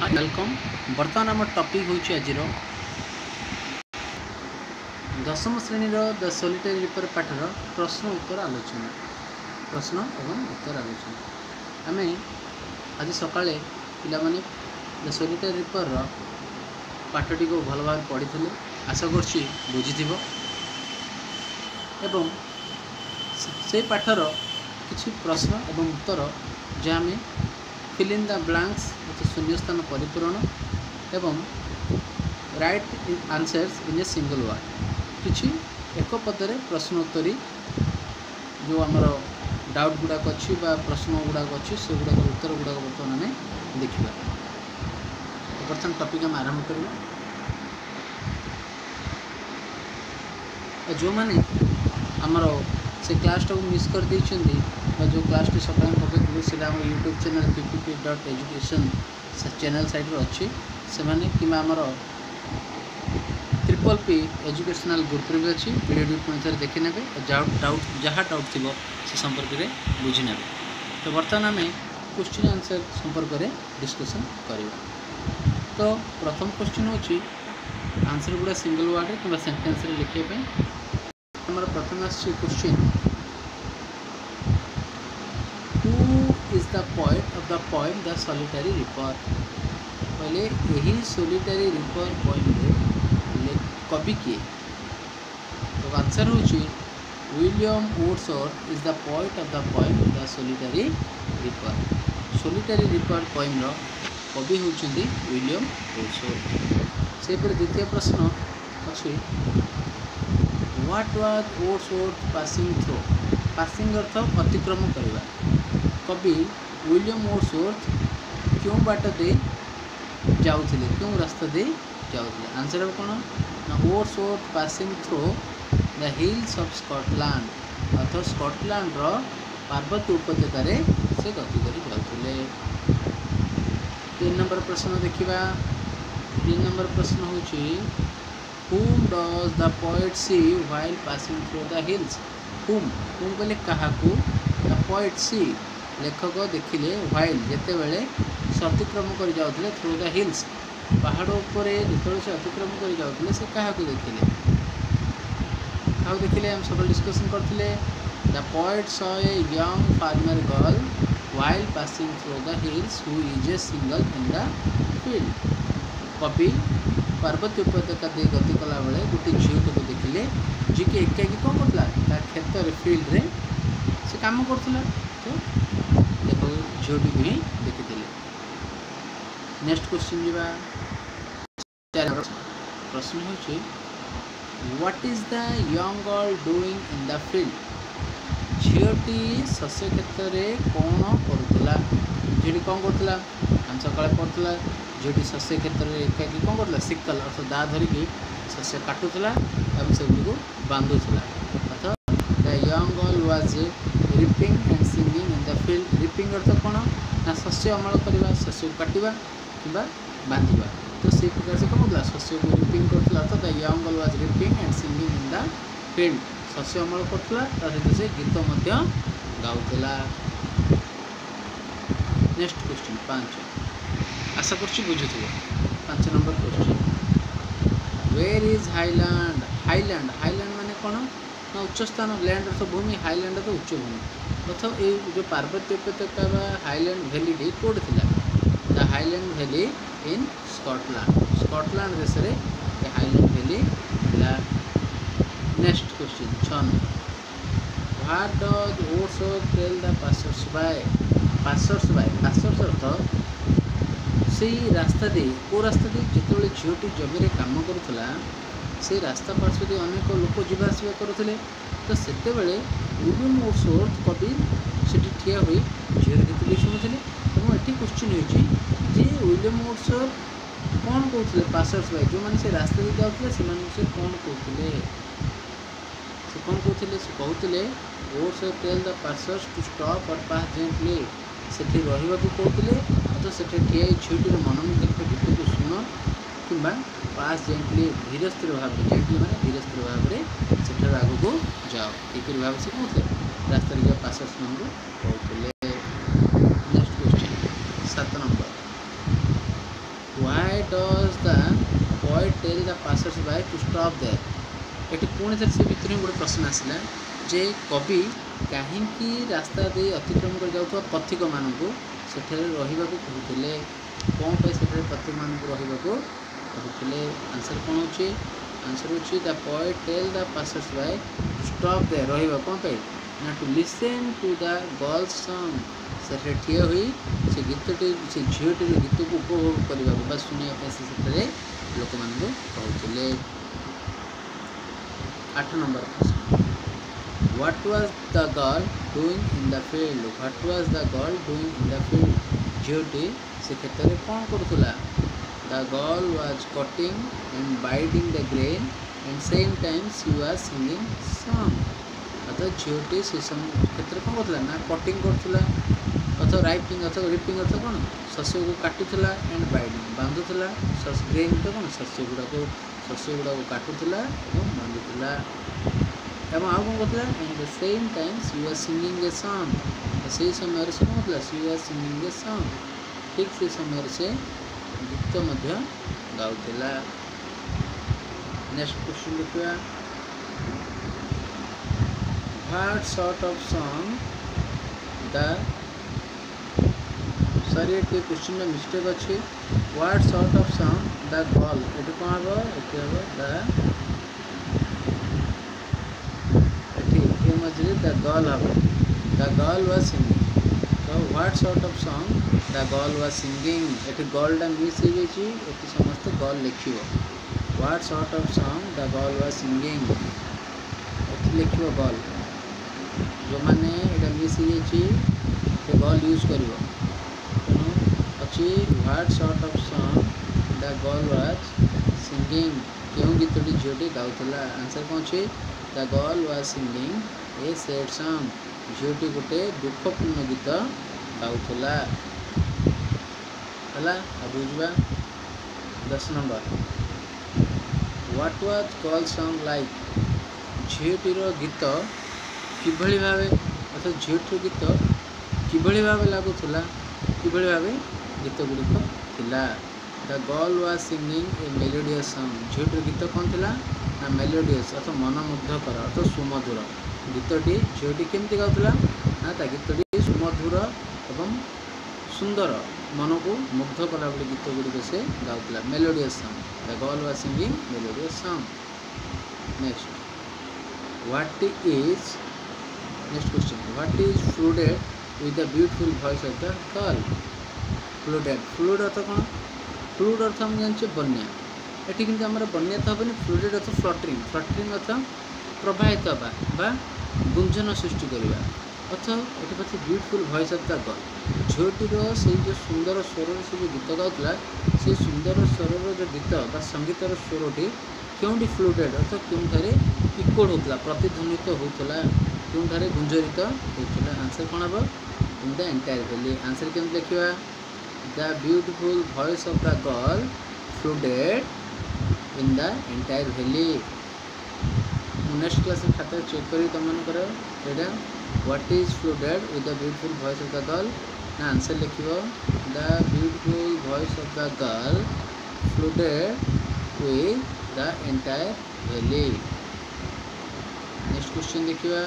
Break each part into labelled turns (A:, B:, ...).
A: Welcome. बर्तमान आम topic हूँ आज दशम श्रेणी द सॉलिटरी रिपर पाठर प्रश्न उत्तर आलोचना आम आज सकाळे पिलामाने द सॉलिटरी रिपर पाठटी को भल भाव पढ़ी थे। आशा करछि बुझी एवं से पाठर किछि प्रश्न एवं उत्तर जहाँ आम फिल इन द ब्लैंक्स शून्यस्थान परिपूरण एवं right answers in a single word किछि एक पदरे प्रश्नोत्तरी जो आमर डाउट गुड़ाक अच्छी प्रश्न गुड़ाक अच्छी से गुड़ाक उत्तर गुड़ाक बर्तमान आम देखा। बर्तमान टॉपिक आम आरंभ करवा। जो मैंने आमर से क्लास टाक मिस कर देइछन्ती जो क्लास टी सकाळ पकई से YouTube channel ppp.education channel site अच्छी से कि आमर PPP एजुकेशनल ग्रुप भी अच्छी वीडियो पुणी देखी ने जहाँ डाउट थी से संपर्क में बुझी ने। तो बर्तमान आम क्वेश्चन आंसर संपर्क में डिस्कसन करवा। तो प्रथम क्वेश्चन होची आंसर गुड़ा सिंगल वर्ड कि सेंटेंस लिखापी आमर प्रथम question is the poet of the poem The Solitary Reaper। पहले यही सोलिटरी रिपर पोएम कवि किए? तो आंसर होची William Wordsworth is the poet of the poem the solitary reaper. Solitary reaper poem रो कवि होचंदी विलियम वुड्सवर्थ। से पर द्वितीय प्रश्न अछि what was Wordsworth passing through. Passing अर्थ अतिक्रम करवा। कवि विलियम वुड्सवर्थ क्यों बाट दे जाउथिले क्यों रास्ता दे जाउथिले? आंसर कौन ना Wordsworth passing through the hills of Scotland अर्थात स्कॉटलैंड रो पार्वत्य उपत्यकार से गति करी जाउथिले। 3 नंबर प्रश्न देखिबा। 3 नंबर प्रश्न होची whom does the poet see while passing through the hills। whom कहले काहाकू the poet see लेखक देखिले while जेते बेले से अतिक्रम कर जाउथिले थ्रू द हिल्स पहाड़ ऊपर जो से अतिक्रम कर जाउथिले से काहाकू देखिले हम सब डिस्कशन करथिले। The poet saw a young farmer girl while passing through the hills who is a single in the field। कवि पार्वती उपत्यका दे गति कला बेले गोटे झील को देखिले जी के एकाकी कौन करता खेतर फील्ड रे से काम करथिला। तो देखो झील भी देखी। नेक्स्ट क्वेश्चन जीवा। प्रश्न होची what is the young girl doing in the field. झीलटी शस्य क्षेत्र में कौन करुला? झील कौन करुला? हम सकाଳେ पढ़ुला झीलटी शस्य क्षेत्र में एकाकी कौन करुला सिकल अर्थात दा धरिकी शस्य काटुला और से बांधुला। अर्थात the young girl was reaping and singing in the field. Reaping अर्थ कौन ना शस्य अमल करवा शस्य काटिबा किंबा बांधिबा। तो से प्रकार से कौन शस्य को रिपिंग करथला अर्थात the young girl was reaping and singing in the field शस्य अमल करथला सहित से गीत मध्य गाउथला। नेक्स्ट क्वेश्चन 5 आशा करछि बुझुथिबो। 5 number question where is highland. Highland highland माने कौन ना उच्च स्थान लैंड अर्थ भूमि हाईलैंड तो उच्च भूमि अर्थात ये जो पार्वत्य उपत्यका हाईलैंड वैली कोड थिला the highland valley in Scotland. Scotland देश रे हाईलैंड वैली थिला। Next question 6 number what does Wordsworth tell the passers by. Passers by passers अर्थ से रास्ता दे को रास्ता दे जिते झीलटी जमी काम करुला से रास्ता पार्श्व दे अनेक लोक जीवा आसवा करुले। तो से विलियम वुड्सवर्थ कवि से ठिया हुई झील गीत शुणुले। और ये क्वेश्चन होती विलियम वुड्सवर्थ कौन कहते पासर्स बाय जो मैंने से रास्ता दे जाते से कौन कहते कहते Wordsworth tell the passers to stop or pass gently से रहा कहते तो से ठिया झीलटीर मनोमुग्धकर गीत को शुण कि पास जेंटली धीरे स्थिर भाव जेंटली मैंने धीरे स्थिर भाव में से आग को जाओ एक भाव से कहते रास्ता पासर्स मान कहते। Next question 7 number Why does the poet tell the passers-by to stop there? Eighty पुणी थे से भितर गोटे प्रश्न आसला जे कवि कहीं रास्ता दे अतिक्रम कर जाऊँ पथिक मानू से रहा कहते कौन पे पथिक मानू रहा कहते आंसर कौन हो आंसर हो the poet tell the passers by to stop दे रहा कौन पे ना to listen to the girl's song से ठिया हुई से गीतटी से झीटी गीत को उपभोग करने शुणा से लोक मान कहते 8 number question what was the girl doing in the field what was the girl doing in the field झीटी से क्षेत्र में कौन करूला the girl was cutting and binding the grain and same time she was singing song अर्थात झीटी से क्षेत्र कौन करूला ना कटिंग करूला अथवा राइपिंग अथवा रिपिंग अथवा कौन शस्य को काटुला एंड बाइडिंग बांधुला ग्रेन तो कौन शस्य गुड़ा काटुला और बांधुला एवं आउ कौन करता and the same time she was singing a song से समय से कौन होता she was singing a song ठीक से समय से गीत गाउला नेक्स्ट क्वेश्चन देखिए what sort of song the sorry ये क्वेश्चन में मिस्टेक अच्छी what sort of song the girl ये कौन हम ये मझे द गर्ल हम द गर्ल वाज सिंगिंग तो what sort of song the girl was singing ये गर्लटा मिस हो जाए समस्त गर्ल लिख what sort of song the girl was singing ये लिख गर्ल जो मैंने ये मिस हो जाए गर्ल यूज कर what sort of song the girl was singing क्यों गीतटी झीटी गाउला आंसर कौन अच्छे the girl was singing a sad song झीटी गोटे दुखपूर्ण गीत गाउला है बुझा 10 number what was girl song like झीटीर गीत किभली भावे अर्थात झीटीर गीत किभली भावे लगुला किभली भावे गीत गुड़िक थिला the girl was singing a melodious song झीटर गीत कौन थिला ना मेलोडियस अर्थात मनमुग्धकर अर्थात सुमधुर गीतटी झीटी केमती गाउला ना ता गीतटी सुमधुर एवं सुंदर मन को मुग्ध कला बड़े गीत गुड़िक से गाउला melodious song the girl was singing melodious song next what is next question what is flooded with the beautiful voice of the girl flooded flood अर्थ कौन फ्लूड अर्थ हम जाने बन्या ये कि बन्या तो हेनी फ्लूडेड अर्थ फ्लटरिंग फ्लटरिंग अर्थ प्रवाहित हवा गुंजन सृष्टि करवा अर्थ ये पचे beautiful voice of the girl झीटीर से जो सुंदर स्वर से जो गीत गाउला से सुंदर स्वर जो गीत संगीतर स्वरटी क्योंटी फ्लूडेड अर्थ क्यों इकोड होता प्रतिध्वनित होता क्यों गुंजरित होता आंसर कौन हम in the entire valley answer केमती लिखा the beautiful voice of the girl flooded in the entire valley next class खाता चेक करी तुम मानकर एटा what is flooded with the beautiful voice of the girl ना आंसर लिख the beautiful voice of the girl flooded with the entire valley next question देखिए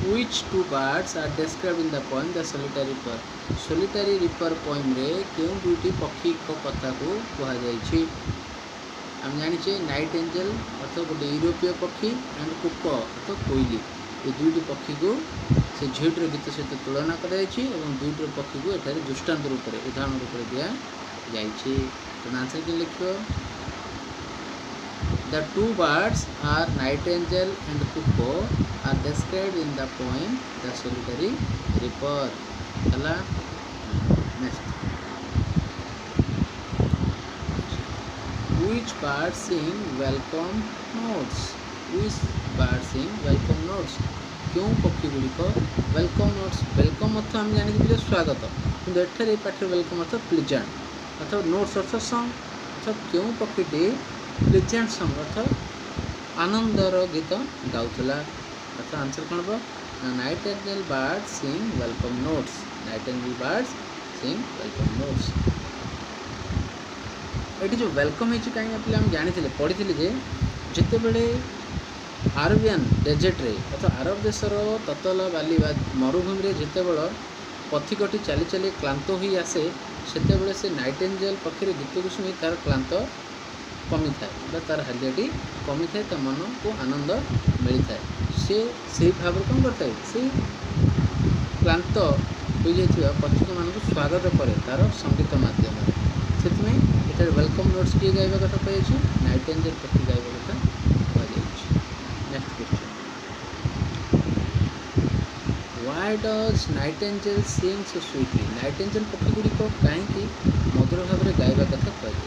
A: Which two birds are described in the poem The Solitary Reaper? Solitary Reaper poem रे क्यों दुईटी पक्षी को कथा को कहा जाइए आम जाने नाइट एंजल अर्थात गोटे यूरोपीय पक्षी एंड कुक अर्थात कोईली ये दुईटी पक्षी को से झीटर गीत सहित तुलना कराई दुईटर पक्षी को एठारे दृष्टांत रूप में उदाहरण रूप में दिया जाए आंसर के लिख The two birds are nightingale and cuckoo are described in the poem The Solitary Reaper. Kala next. Which bird sing welcome notes? Which bird sing welcome notes? क्यों पक्षी गुड़िक वेलकम नोट्स वेलकम अर्थ आम जानी स्वागत कि एठारे पाठ वेलकम अर्थ pleasant अर्थात notes अर्थ song अर्थात क्यों पक्षीटी प्लीजेंट सॉन्ग अर्थात आनंदर गीत गाउला अर्थात आंसर कौन हम नाइटेंगेल बर्ड्स सिंग वेलकम नोट्स नाइटेंगेल बर्ड्स सिंग वेलकम नोट्स। ये जो वेलकम है कहीं पे हम जानी पढ़ी जे जितेबले आरबियन डेजर्ट्रे अथवा आरब देशर ततला बाली मरुभूमि जितेबले पथिकटी चली चली क्लांत हो आसे सेतेबले से नाइटेंजेल पक्षी गीत को शुणी तार क्लांत कमी थाए तार हालियाटी कमी थाए ता मन को आनंद मिली थाए से भाव कौन करता से क्लांत हो जाइए पथिक मान स्वागत करे तार संगीत मध्यम से ये वेलकम नोट्स किए गाइबा कथा कही नाइटेंजेल पक्षी गाइबा कथा कही। Next question, why does nightingale sing so sweetly? Nightingale पक्षी गुड़िक कहीं मधुर भाव में गाइबा कथा कही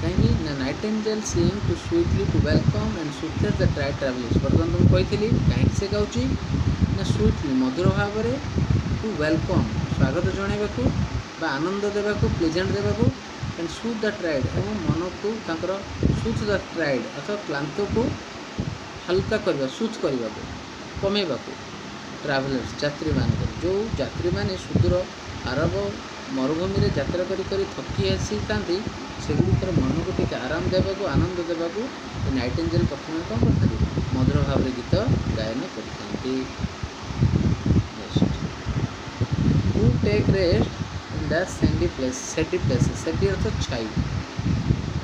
A: कहीं nightingale sing to sweetly to welcome and soothe the tired travellers. बर्तमान तुम कही कहीं से गाँची ना स्वीटली मधुर भाव में टू वेलकम स्वागत जनवाक आनंद देवाक प्लेजेंट देवाक एंड सुथ द ट्राइड और मन को सुथ द ट्राइड अथवा क्लांत को हल्का करवा सुथ करने कमेवा ट्रावेलर्स यात्री मान जो यात्री मैंने सुदूर आरब मरुभूमि में यात्रा करी थकी आसी था सेगुड़िकर मन को टी आराम देवाक आनंद देवाक नाइटेंजेल पक्षी मैंने कौन करते मधुर भाव में गीत गायन करते। To take rest shady place shady place shady अर्थ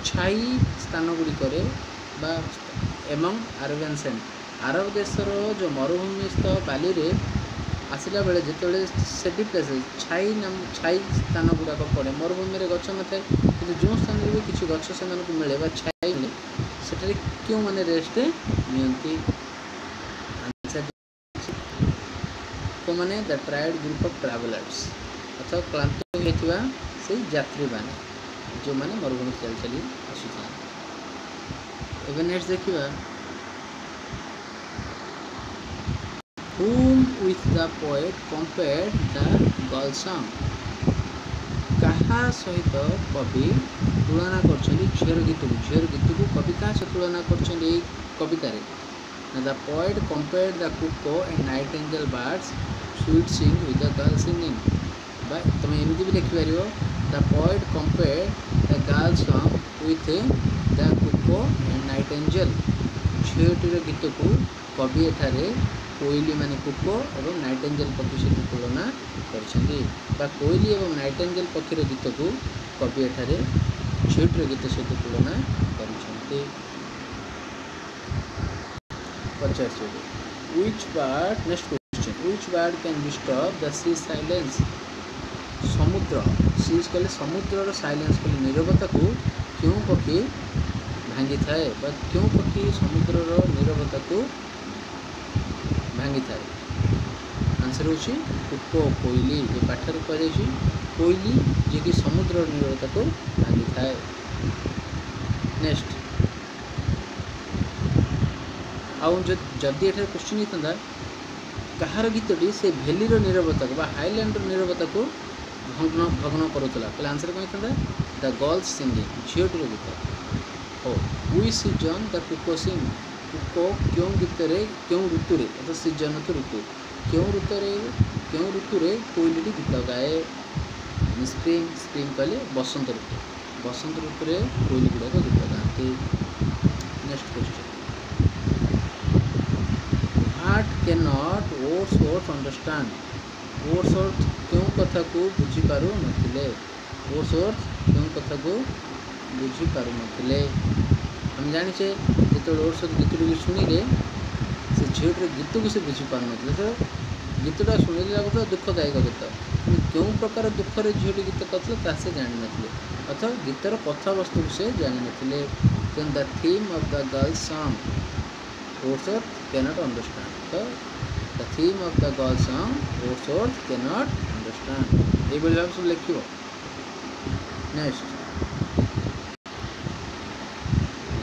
A: छाई स्थान गुड़िक एमंग आरबियन सैंड आरब देशर जो मरुभूमिस्थ बाली रे आसला बेले जिते सेडी प्लेस छाई स्थान गुड़ाक पड़े मरुभूमि गच न थाए कि जो स्थान भी किसी गच से मिले छाई मिले से क्यों मैंने रेस्ट नियंती को मैंने the tried group of travellers अथवा क्लांत होता से यात्री मैंने जो मैंने मरुभूमि चल चली आसुता। एवं नेक्स्ट देखा whom with the poet compared the girl song कहा सहित कवि तुलना कर झीर गीत को कवि क्या तुलना कर कवितार the poet compared the cuckoo and nightingale birds sweet sing with the girl singing तुम एमती भी लिखिपर the poet compared the girl song with the cuckoo and nightingale झीटीर गीत को कवि एठारे कोईली माने कुको और नाइटेंजेल पक्षी सहित तुलना कर कोईली और नाइटेंजेल पक्षीर गीत को कवि एठारे झीटीर गीत सहित तुलना कर which bird next question which bird can disturb the sea silence समुद्र सीज कले समुद्र साइलेंस कले नीरवता को क्यों पक्षी भांगी थाए क्यों पक्षी समुद्र नीरवता को भांगी थाए आंसर होची कुको कोईली जो पाठर कह कोईली जे कि समुद्र नीरवता को भांगी थाए। नेक्स्ट आउ जदि एठार क्वेश्चन होता कहार गीतटी से भैलीर नीरवता को हाईलैंड नीरवता को भग्न करूला पहले आंसर कौन था द गर्ल्स सिंगिंग झीटीर गीत हो वी सीजन द कुको सिंग कुको क्यों गीत क्यों ऋतु अर्थात सीजन तो ऋतु क्यों ऋतु कोईली गीत गाए स्प्रिंग स्प्रिंग कहले बसंत ऋतु कोईली गुड़ाक गीत गाती। Next question heart can not words understand words क्यों कथा को बुझीपार नथिले वर्ड्स क्यों कथा को बुझीपार नथिले हम जाने जो वर्ड्स गीत शुणिले से झीटर गीत को से बुझीपार नथिले तो गीतटा शुणिले लगता दुखदायक गीत क्यों प्रकार दुखरे झीटी गीत करते से जान नी अथवा गीतर कथा वस्तु से जान नी the theme of the girl's song words cannot understand तो the theme of the girl's song words cannot understand ये भाव सब लिख। Next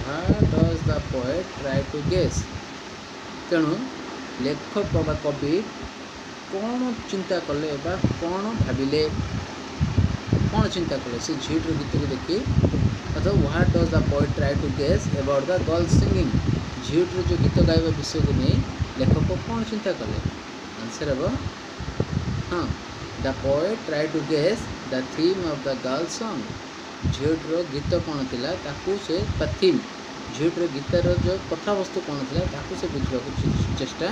A: what does the poet try to guess तेणु लेखक बा कवि कौन चिंता कले बा कौन भाविले कौन चिंता कले से झीटर गीत को देखी अथवा what does the poet try to guess about the girl's singing झीटर जो गीत गाइबा विषय को नहीं लेखक कौन चिंता कले आंसर हम हाँ the poet try to guess the theme of the girl song झीटर गीत कौन थिला ताकू से थीम झीटर गीतर जो कथा वस्तु कौन थिला ताकू से बुझा चेष्टा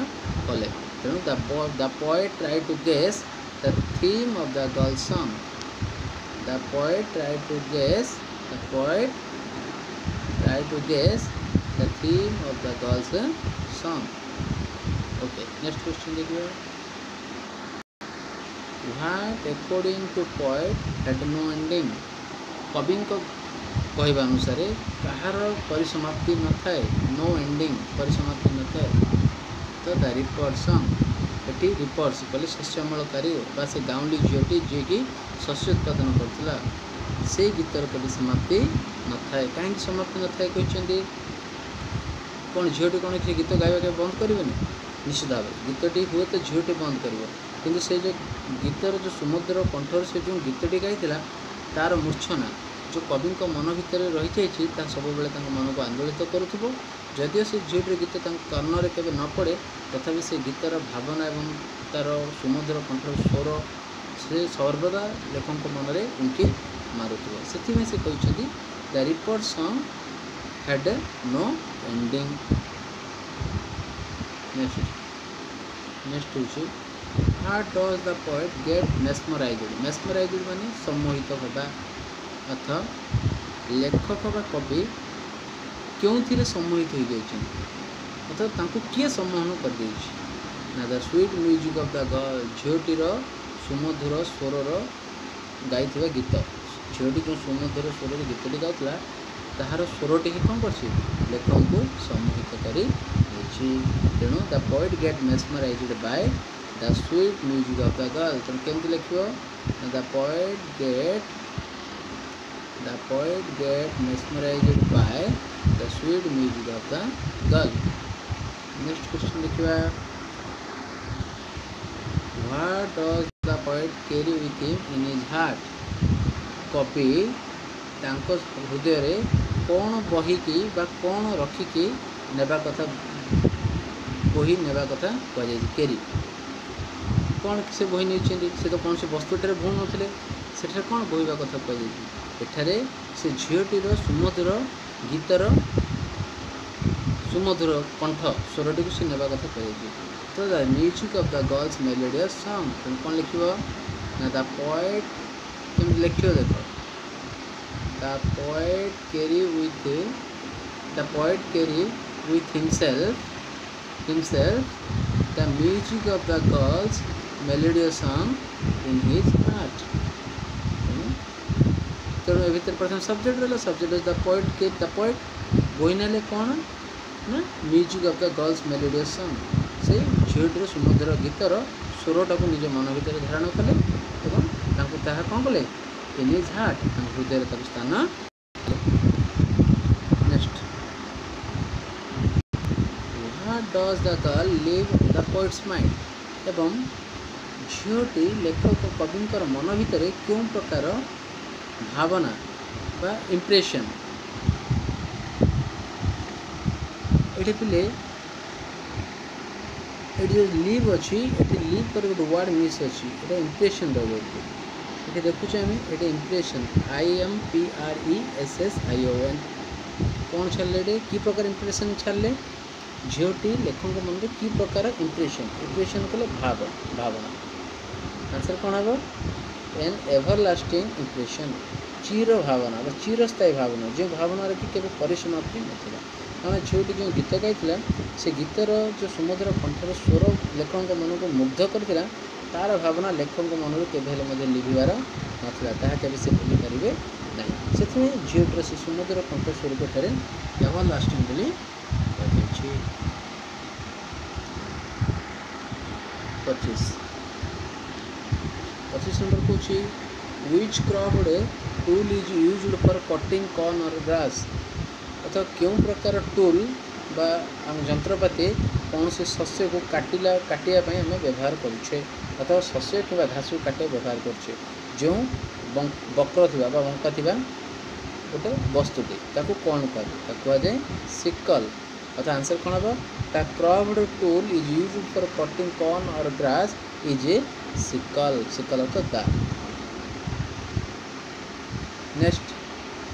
A: कले तेणु the poet try to guess the theme of the girl song the poet try to guess the theme of the girl's song. Okay, next question देखिए. What according to poet had no ending. कवि को कहवा अनुसार कहार परिसमाप्ति न थाए no ending परिसमाप्ति न थाए तो the ripper song eighty reapers कहले शस्य अमलकारी बा से गाउंडी झीटी जी की शस्य उत्पादन करथिला से गीतर परिसमाप्ति न थाए कहीं समाप्ति न थाए कहते कौन झीटी कौन से गीत गाइबा के बंद करेंगे निश्चित भाव गीतटी हुए तो झीटी बंद कर किंतु से जो गीतर जो सुमधुर कंठर से जो गीतटी गाई तार मूर्छना जो कवि मन भितर रही जाइए सब मन को आंदोलित करुव जदिव से झीटी गीत कर्णरे केवे न पड़े तथापि से गीतर भावना एवं तार सुमधुर कंठर स्वर से सर्वदा लेखक मन में उंकी मारुव से कहते the ripper song had no ending. Next होची how does the poet get mesmerized माने सम्मोहित होगा अथवा लेखक बा कवि क्यों थी सम्मोहित हो जाइए अथवा तांको किए सम्मोहन कर देछि ना the sweet music of the girl झीटीर सुमधुर स्वर गाई गीत झीटी जो सुमधुर स्वर गीतटी गाउला ताहार स्वरटी कौन कर लेखक को सम्मोहित कर तेणु the poet get mesmerized by the sweet music of the girl तेणु केमती लिख the poet get mesmerized by the sweet music of the girl. Next question लिखा what does the poet carry with him in his heart कवि तांको हृदय रे कौन बहिकी बा कौन रखिकी नेबा कथा बही नेबा कथा कह कैरी कौन से बही नहीं से तो कौन से वस्तुटे भू नथिले सेठा कौन बहिबा कथा कह से झीटीर सुमधुर गीतर सुमधुर कंठ स्वरटी को से नेबा कथा कह तो the music of the girls melodious song कौन लिख ना द पोएट तुम लिख देख the poet carry with himself the music of the girls melodious song in his heart. तेणु ए भर प्रथम सब्जेक्ट रहा सब्जेक्ट द पोएट बोई ना कौन ना music of the girls melodious song से झीटर सुमधुर गीतर स्वरटा को निज मन भर धारण कले कौन कले इन हिज हार्ट हृदय तक स्थान. Next what does the girl live the poets mind एवं झीटी लेखक कविंकर मन भितर क्यों प्रकार भावना बा इम्प्रेशन ये पिले ये जो लिव अच्छी ये लिव कर गोटे वर्ड मिस अच्छी ये इम्प्रेशन रही ये देखुचे आम ये इम्प्रेशन IMPRESSION कौन छाड़े कि प्रकार इम्प्रेशन छाड़े झीटी लेखक मन में कि प्रकार इम्प्रेशन कले भावना आंसर कौन हम एन एवरलास्टिंग इम्प्रेशन चिर भावना चिरस्थायी भावना जो भावना कि केवल परिसमाप्ति नाला कारण झीटी जो गीत गाई से गीतर जो सुमधुर कंठर स्वर लेखक मन को मुग्ध कर तार भावना लेखक मन के लिभार नाला केवे से भूली पारे ना से झीटर से सुमधुर कंठ स्वरूप ठारे एवरलास्टिंग बोली कहुछि. 25 नंबर कौन which cropped tool is used for cutting corn और ग्रास अथवा क्यों प्रकार टूल बा जंत्रपाति कौन से शस्य को काटिया आम व्यवहार करुचे अथवा शस्य कि घास को काटिया व्यवहार करुचे जो वक्र थी बंका थी गोटे वस्तुटी ताकू कौन कह जाए सिकल अर्थात आंसर कौन हम the cropped tool is used for cutting corn और grass is a sickle sickle अर्थ दा। नेक्स्ट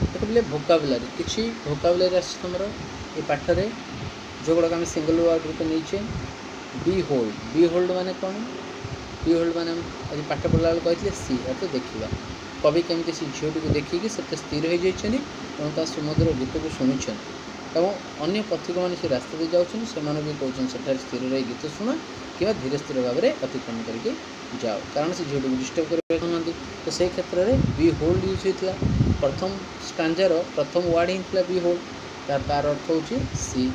A: देखिए भोकाबुलारी किसी भोकाबुलारी आस तुम ये पाठरे जो गुड़ाक आम सिंगल वर्ड रूप नहीं बी होल्ड माने कौन बी होल्ड माने आज पाठ पढ़ला बेल कही सी अर्थ देखा कवि केमती से झीटी को देखिए से स्थिर हो जाता सुमधुर गीत को शुणी और अन्य पथिक मैंने से रास्ता दे जाऊँ से भी कहते सेठार स्थिर रही गीत शुण कि धीरे स्थिर भाव में अतिक्रम करके जाओ कारण से झीटी को डिस्टर्ब कर तो से क्षेत्र में बी होल्ड यूज होता प्रथम स्टांजार प्रथम वार्ड ही बी होल्ड तार अर्थ हो सी।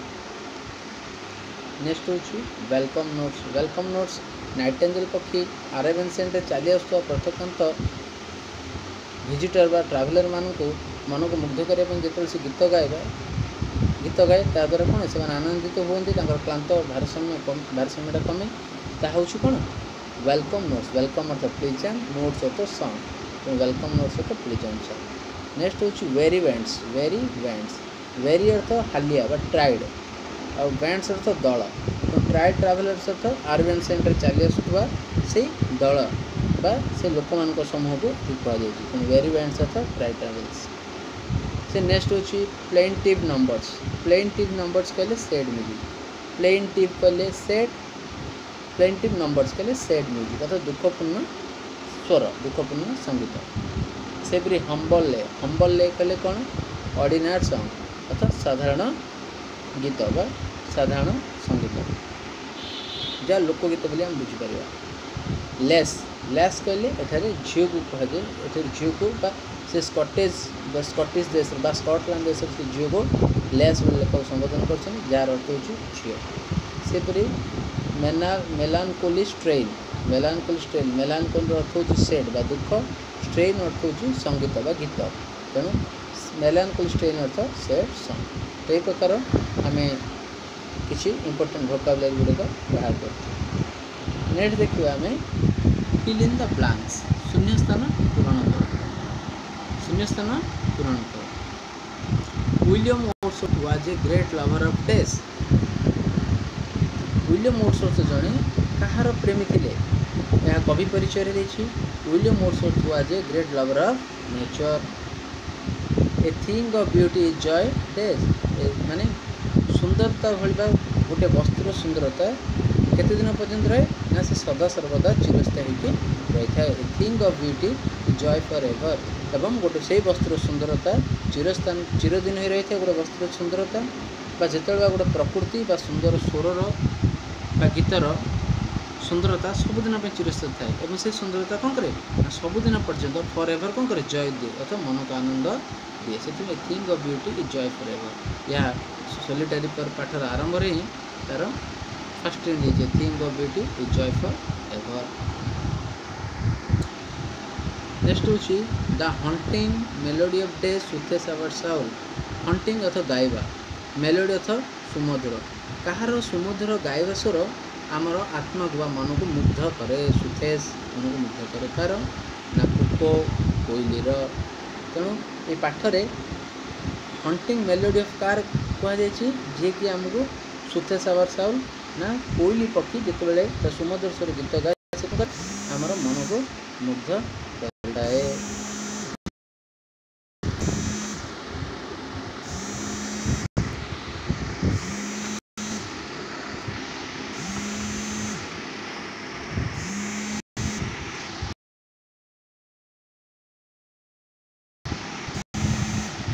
A: नेक्स्ट हूँ वेलकम नोट्स नाइटेंजल पक्षी अरेबियन सेंट चली आसुवा प्रथकांत विजिटर बा ट्रावेलर मान को मन को मुग्ध करने जो से गीत गाए ताद्वारा कौन से आनंदित होती क्लांत भारसाम्यटा कमे ताहूँ कौन वेलकम वेलकम अर्थ प्लीजेंट नोट्स अर्थ सॉन्ग वेलकम नोट्स अर्थ प्लीजेंट सॉन्ग। नेक्स्ट हूँ वेरी वेरी अर्थ हालिया बा ट्राइड और बैंड्स अर्थ दल तो ट्राइड ट्रावेलर्स अर्थ अरेबियन सेंटर चली आसुवा से दल बा से लोक मान समूह को कहुई वेरी बैंड्स अर्थ ट्राइड ट्रावेल्स से। नेक्स्ट हूँ प्लेंटिव नंबर्स कहले सेड म्यूजिक प्लेंटिव कहले सेड प्लेंटिव नंबर्स कहले सेड म्यूजिक अर्थात दुखपूर्ण स्वर दुखपूर्ण संगीत। सेपरी हम्बल ले कहले कौन ऑर्डिनरी सॉन्ग अर्थात साधारण गीत बा साधारण संगीत जहाँ लोकगीत बोली आम बुझीपर। लेस कहले एठारे झील को कहुए एठारे झील को से स्कॉटिश देश स्कॉटलैंड देश से झील को लेस लोक संबोधन कर जार अर्थ हो झील। सेपरी मेलानकोलिस ट्रेन मेलानकोल अर्थ हो सेड बा दुख स्ट्रेन अर्थ हो संगीत बा गीत तेणु मेलानकोलिस ट्रेन अर्थ सेड सॉन्ग। तो ये प्रकार आम किसी इंपोर्टेंट वोकाबुलरी गुड़िक बाहर कर। नेक्स्ट देखिए आम फिल इन द ब्लैंक्स शून्यस्थान पूरण कर। William Wordsworth was a great lover of days William Wordsworth जड़े कहार प्रेमी थे यह कवि परिचय देछि। William Wordsworth was a great lover of nature a thing of beauty is joy days माने सुंदरता भलिबा गोटे वस्तुर सुंदरता केते दिन पर्यंत रहे ना से सदा सर्वदा चिरस्थायी होकर रही था। ए thing of beauty is joy for ever एवं गोटे से वस्तुर सुंदरता चिरदिन हो रही है गोटे वस्तुर सुंदरता जिते गोटे प्रकृति बा सुंदर स्वरर बा गीतर सुंदरता सबुदिन चिरस्थायी थाए से सुंदरता कौन करे सबुदिन पर्यंत फॉर एवर कौन करे जय दिए अर्थात मन को आनंद दिए से thing of beauty is joy for ever यह सोलिटरी पर पाठर आरंभ ही तार फर्स्ट दीजिए thing of beauty is joy for ever. Next हूँ the haunting melody of the soothes our soul haunting अर्थ गायबा मेलोडी अर्थ सुमधुर कहार सुमधुर गायबा स्वर आमर आत्मा को मन को मुग्ध करे सुथेस मन को मुग्ध करे कार ना कुको कोईलीर तेणु ये पाठरे हंटिंग मेलोडी ऑफ कार कहुई जी कि आमको सुथेस आवर साउल ना कोईली पक्षी जिते सुमधुर स्वर गीत गाए आमर मन को मुग्ध